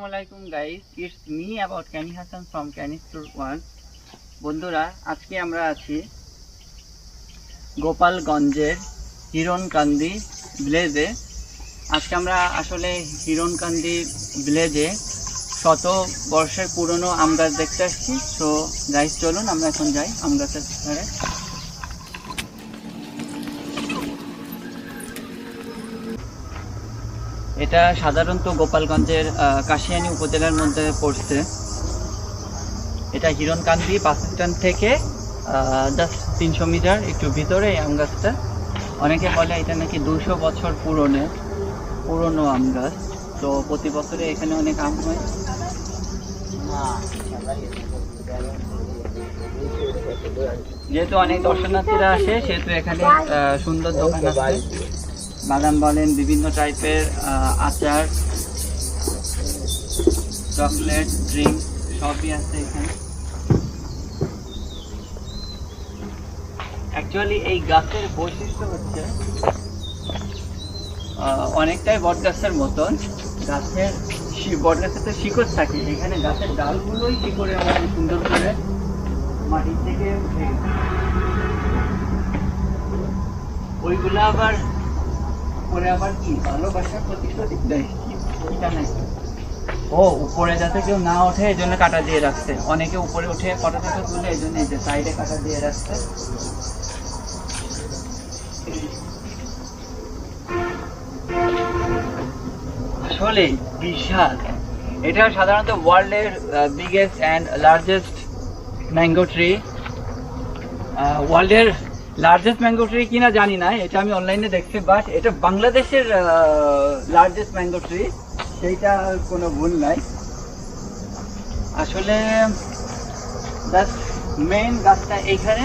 Assalamualaikum guys, it's me about Kenny Hassan from Kenny Tour 1. বন্ধুরা, আজকে আমরা আছি গোপালগঞ্জের হিরণকান্দি ভিলেজে। আজকে আমরা আসলে হিরণকান্দি ভিলেজে শত বর্ষের পুরনো আম গাছ দেখতে আসছি। তো গাইস চলুন আমরা এখন যাই আম গাছের ধারে। এটা সাধারণত গোপালগঞ্জের কাশিয়ানী উপজেলার মধ্যে পড়ছে। এটা হিরণকান্দি বাস স্ট্যান্ড থেকে জাস্ট 300 মিটার একটু ভিতরে এই আম গাছটা। অনেকে বলে এটা নাকি 200 বছর পুরনো আম গাছ। তো প্রতি বছরে এখানে অনেক আম হয়। যেহেতু অনেক দর্শনার্থীরা আসে সেহেতু এখানে সুন্দর দোকান আছে। বাদাম বলেন, বিভিন্ন টাইপের আচার, চকলেট, ড্রিঙ্ক সবই আছে এখানে। অ্যাকচুয়ালি এই গাছের বৈশিষ্ট্য হচ্ছে অনেকটাই বট গাছের মতন। বট গাছের তো শিকড় থাকে, এখানে গাছের ডালগুলোই শিকড়ে আমাদের সুন্দর করে মাটির থেকে উঠে ওইগুলো আবার উপরে আবার কি ভালোবাসার প্রতিশ্রুতি দেয়। ও উপরে যাতে কেউ না ওঠে এই জন্য কাটা দিয়ে রাখছে। অনেকে উপরে উঠে ফটো তুলে এই জন্য এই যে সাইডে কাটা দিয়ে রাখছে। আসলে বিশাল। এটা সাধারণত ওয়ার্ল্ডের biggest and largest mango tree. ওয়ার্ল্ডের লার্জেস্ট ম্যাঙ্গো ট্রি কিনা জানি না, এটা আমি অনলাইনে দেখছি। বাট এটা বাংলাদেশের লার্জেস্ট ম্যাঙ্গো ট্রি, সেইটা কোনো ভুল নাই। আসলে মেন গাছটা এইখানে,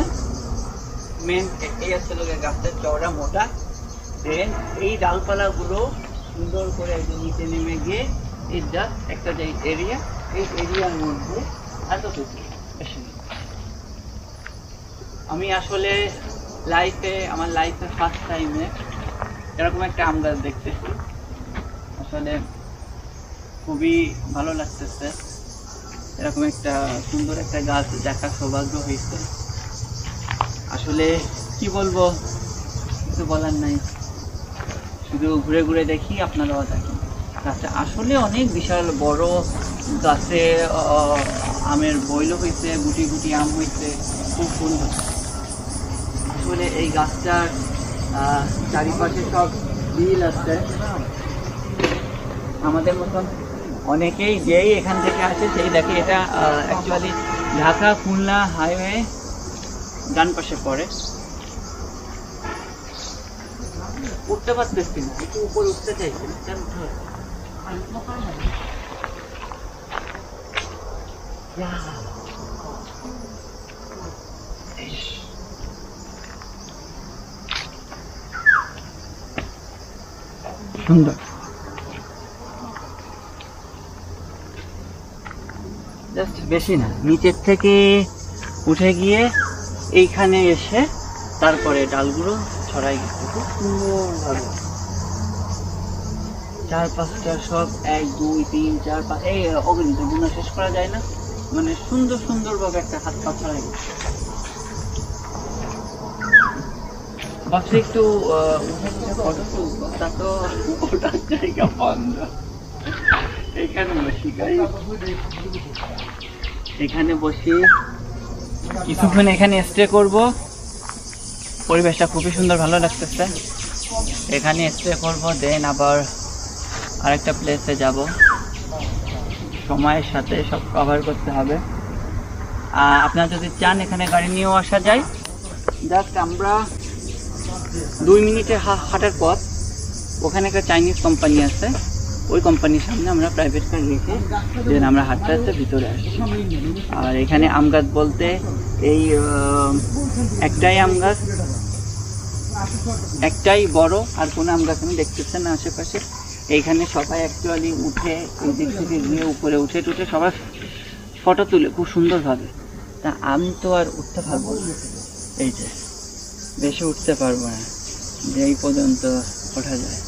মেন এই আসলে গাছটা চওড়া মোটা। দেন এই ডালপালাগুলো সুন্দর করে একদম নিচে নেমে গিয়ে এই জাস্ট একটা যে এরিয়া, এই এরিয়ার মধ্যে এতটুকু। আমি আসলে আমার লাইফে ফার্স্ট টাইমে এরকম একটা আম গাছ দেখতেছি। আসলে খুবই ভালো লাগতেছে। এরকম একটা সুন্দর একটা গাছ দেখার সৌভাগ্য হয়েছে। আসলে কি বলবো, কিছু বলার নাই, শুধু ঘুরে ঘুরে দেখি, আপনারাও দেখেন। গাছটা আসলে অনেক বিশাল বড়। গাছে আমের বইলও হয়েছে, গুটি গুটি আম হয়েছে, খুব সুন্দর। আসলে এই গাছটার চারিপাশে সব বিল আছে। আমাদের মতন অনেকেই যেই এখান থেকে আসে সেই দেখে। এটা অ্যাকচুয়ালি ঢাকা খুলনা হাইওয়ে ডান পাশে পড়ে। উঠতে পারতেছি না, একটু উপরে উঠতে চাইছি। সুন্দর। জাস্ট বেশি না, নিচের থেকে উঠে গিয়ে এইখানে এসে তারপরে ডালগুলো ছড়াই গেছে খুব সুন্দরভাবে। 4-5টা সব 1 2 3 4 5 এই অগণিত গুণা শেষ করা যায় না। মানে সুন্দরভাবে একটা হাত পা ছড়াই গেছে। ভাবছি একটু ফটো তুলবো, তা তো ওটার জায়গা বন্ধ। এখানে বসি কিছুক্ষণ এখানে স্টে করব। পরিবেশটা খুবই সুন্দর, ভালো লাগতেছে। এখানে স্টে করব, দেন আবার আরেকটা প্লেসে যাব। সময়ের সাথে সব কভার করতে হবে। আপনারা যদি চান এখানে গাড়ি নিয়েও আসা যায়। জাস্ট আমরা 2 মিনিটের হাঁটার পথ ওখানে একটা চাইনিজ কোম্পানি আছে। ওই কোম্পানির সামনে আমরা প্রাইভেট কার রেখে দেন আমরা হাঁটতে হাঁটতে ভিতরে আসছি। আর এখানে আম গাছ বলতে এই একটাই আম গাছ, একটাই বড়, আর কোনো আম গাছ আমি দেখতেছেন না আশেপাশে। এইখানে সবাই অ্যাকচুয়ালি উঠে এই দিক থেকে গিয়ে উপরে উঠে সবাই ফটো তুলে খুব সুন্দরভাবে। তা আমি তো আর উঠতে পারবো না, এই যে বেশি উঠতে পারবো না, যে এই পর্যন্ত ওঠা যায়।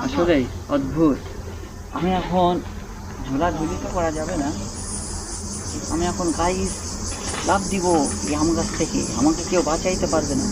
আসলেই অদ্ভুত। আমি এখন ঝোলাঝুলি তো করা যাবে না, আমি এখন গাইস লাভ দিব এই আম গাছ থেকে, আমাকে কেউ বাঁচাইতে পারবে না।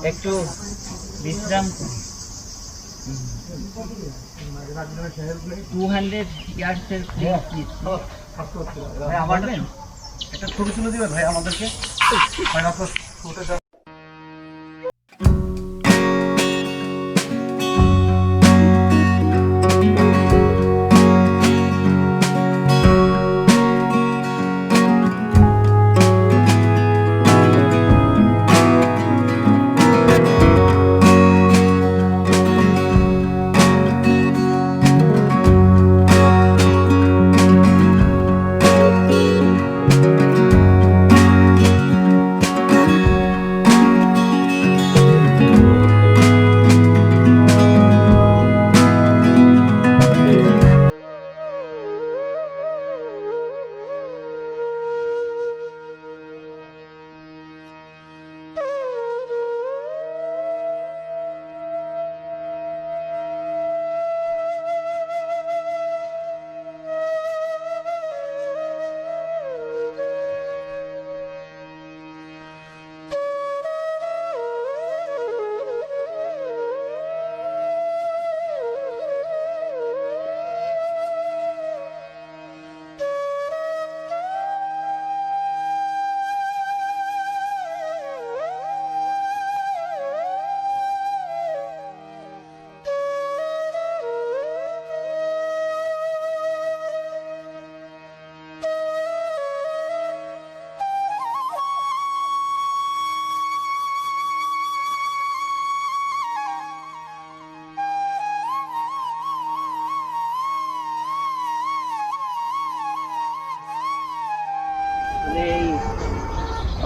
একটু বিশ্রাম 200 ইয়ার্সের একটা ছবি তুলে দিবেন ভাই আমাদেরকে।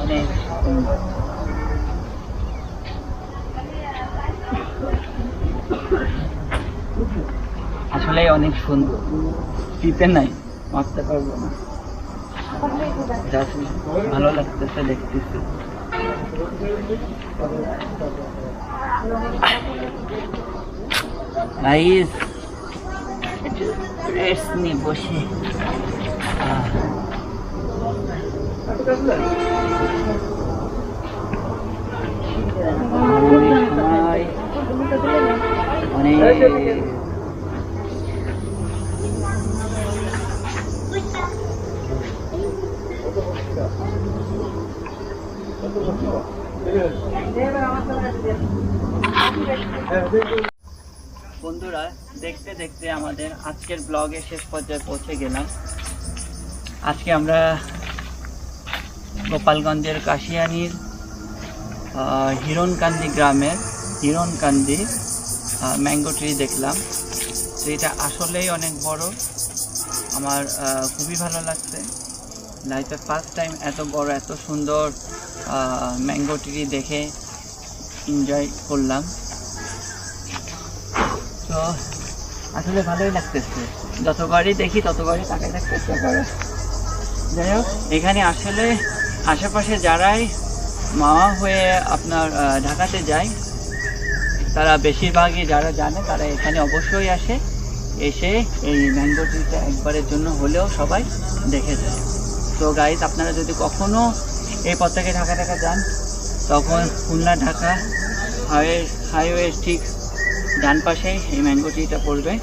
অনেক আসলে অনেক সুন্দর, শীতে নাই মারতে পারবো না, ভালো লাগতেছে দেখতেছি। গাইস একটু রেস্ট নিয়ে বসে অনেক বন্ধুরা, দেখতে দেখতে আমাদের আজকের ব্লগের শেষ পর্যায়ে পৌঁছে গেলাম। আজকে আমরা গোপালগঞ্জের কাশিয়ানীর হিরণকান্দি গ্রামের হিরণকান্দি ম্যাঙ্গো ট্রি দেখলাম। তো এটা আসলেই অনেক বড়, আমার খুবই ভালো লাগছে। লাইফে ফার্স্ট টাইম এত বড় এত সুন্দর ম্যাঙ্গো ট্রি দেখে এনজয় করলাম। তো আসলে ভালোই লাগতেছে, যতবারই দেখি ততবারই তাকাই থাকতে চেষ্টা করে। যাই হোক, এখানে আসলে আশেপাশে যারাই মামা হয়ে আপনার ঢাকাতে যায় তারা বেশিরভাগই যারা জানে তারা এখানে অবশ্যই আসে, এসে এই ম্যাঙ্গো ট্রিটা একবারের জন্য হলেও সবাই দেখে যায়। তো গাইজ, আপনারা যদি কখনো এই পথ থেকে ঢাকা যান তখন খুলনা ঢাকা হাইওয়ে ঠিক ডান পাশে এই ম্যাঙ্গো ট্রিটা পড়বে।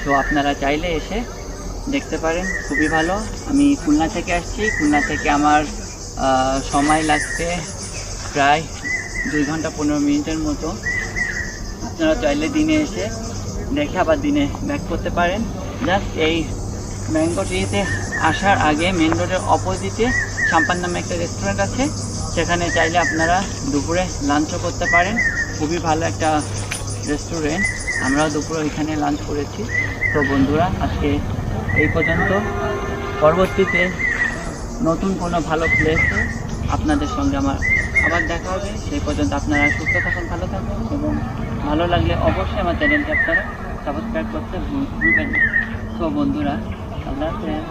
তো আপনারা চাইলে এসে দেখতে পারেন, খুবই ভালো। আমি খুলনা থেকে আসছি, খুলনা থেকে আমার সময় লাগছে প্রায় 2 ঘন্টা 15 মিনিটের মতো। আপনারা চাইলে দিনে এসে দেখে আবার দিনে ব্যাক করতে পারেন। জাস্ট এই ম্যাঙ্গো ট্রিতে আসার আগে মেন রোডের অপোজিটে সাম্পান নামে একটা রেস্টুরেন্ট আছে, সেখানে চাইলে আপনারা দুপুরে লাঞ্চও করতে পারেন। খুবই ভালো একটা রেস্টুরেন্ট, আমরাও দুপুরে ওইখানে লাঞ্চ করেছি। তো বন্ধুরা, আজকে এই পর্যন্ত। পরবর্তীতে নতুন কোনো ভালো প্লেসে আপনাদের সঙ্গে আমার আবার দেখা হবে। সেই পর্যন্ত আপনারা সুস্থ থাকুন, ভালো থাকুন, এবং ভালো লাগলে অবশ্যই আমার চ্যানেলটি আপনারা সাবস্ক্রাইব করতে ভুলবেন না। তো বন্ধুরা, আল্লাহ হাফেজ।